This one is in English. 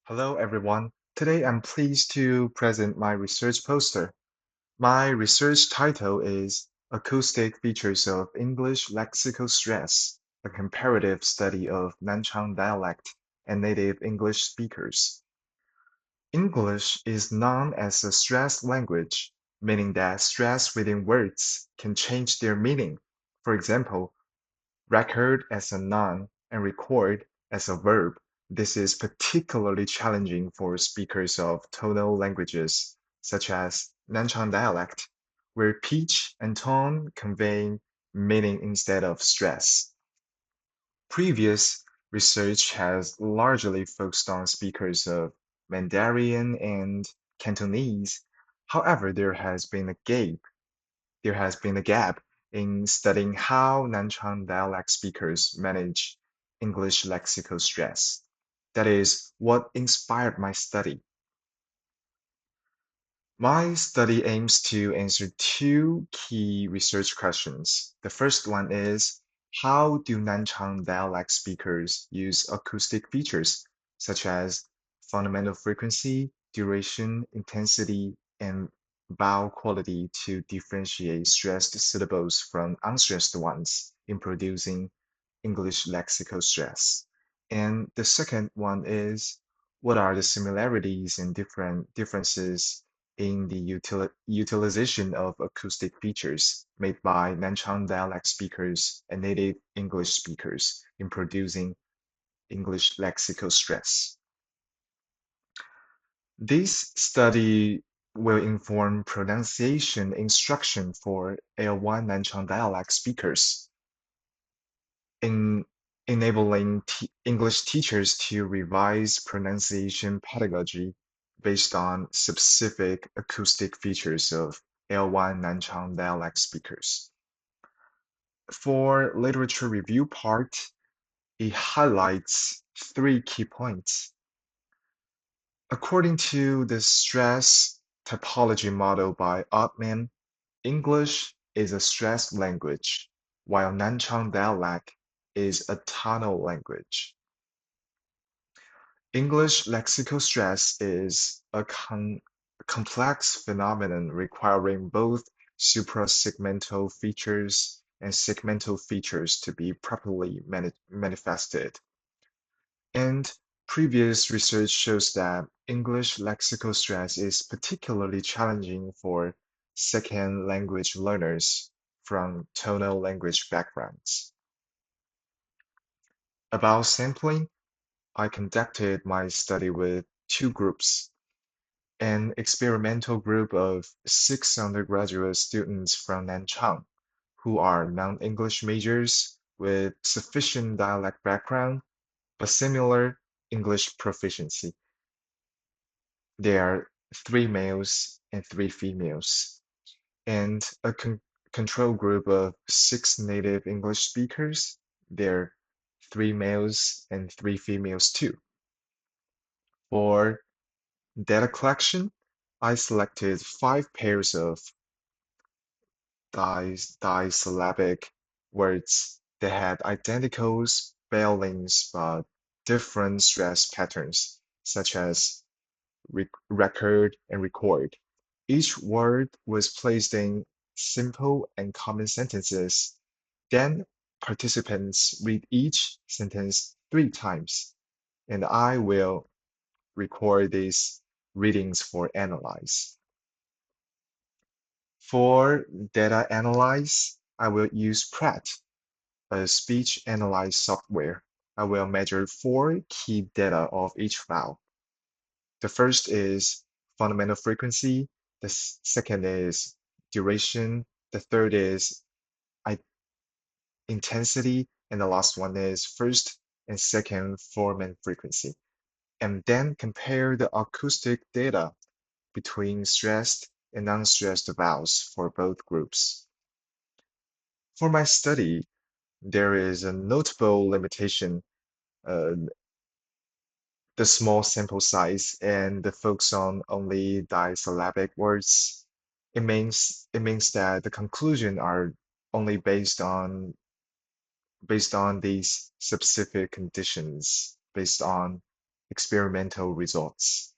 Hello, everyone. Today I'm pleased to present my research poster. My research title is Acoustic Features of English Lexical Stress, a comparative study of Nanchang dialect and native English speakers. English is known as a stressed language, meaning that stress within words can change their meaning. For example, record as a noun and record as a verb. This is particularly challenging for speakers of tonal languages, such as Nanchang dialect, where pitch and tone convey meaning instead of stress. Previous research has largely focused on speakers of Mandarin and Cantonese. However, there has been a gap in studying how Nanchang dialect speakers manage English lexical stress. That is what inspired my study. My study aims to answer two key research questions. The first one is, how do Nanchang dialect speakers use acoustic features such as fundamental frequency, duration, intensity, and vowel quality to differentiate stressed syllables from unstressed ones in producing English lexical stress? And the second one is, what are the similarities and differences in the utilization of acoustic features made by Nanchang dialect speakers and native English speakers in producing English lexical stress? This study will inform pronunciation instruction for L1 Nanchang dialect speakers, in enabling English teachers to revise pronunciation pedagogy based on specific acoustic features of L1 Nanchang dialect speakers. For literature review part, it highlights three key points. According to the stress typology model by Ottman, English is a stressed language, while Nanchang dialect is a tonal language. English lexical stress is a complex phenomenon requiring both suprasegmental features and segmental features to be properly manifested. And previous research shows that English lexical stress is particularly challenging for second language learners from tonal language backgrounds. About sampling, I conducted my study with two groups: an experimental group of 6 undergraduate students from Nanchang, who are non-English majors with sufficient dialect background but similar English proficiency. There are 3 males and 3 females, and a control group of 6 native English speakers. There are 3 males and 3 females too. For data collection, I selected 5 pairs of disyllabic words that had identical spellings but different stress patterns, such as record and record. Each word was placed in simple and common sentences. Then participants read each sentence 3 times, and I will record these readings for analyze. For data analyze, I will use Pratt, a speech analyze software. I will measure 4 key data of each file. The first is fundamental frequency, the second is duration, the third is intensity, and the last one is first and second form and frequency. And then compare the acoustic data between stressed and unstressed vowels for both groups. For my study, there is a notable limitation, uh, the small sample size and the focus on only disyllabic words. It means that the conclusion are only based on these specific conditions, based on experimental results.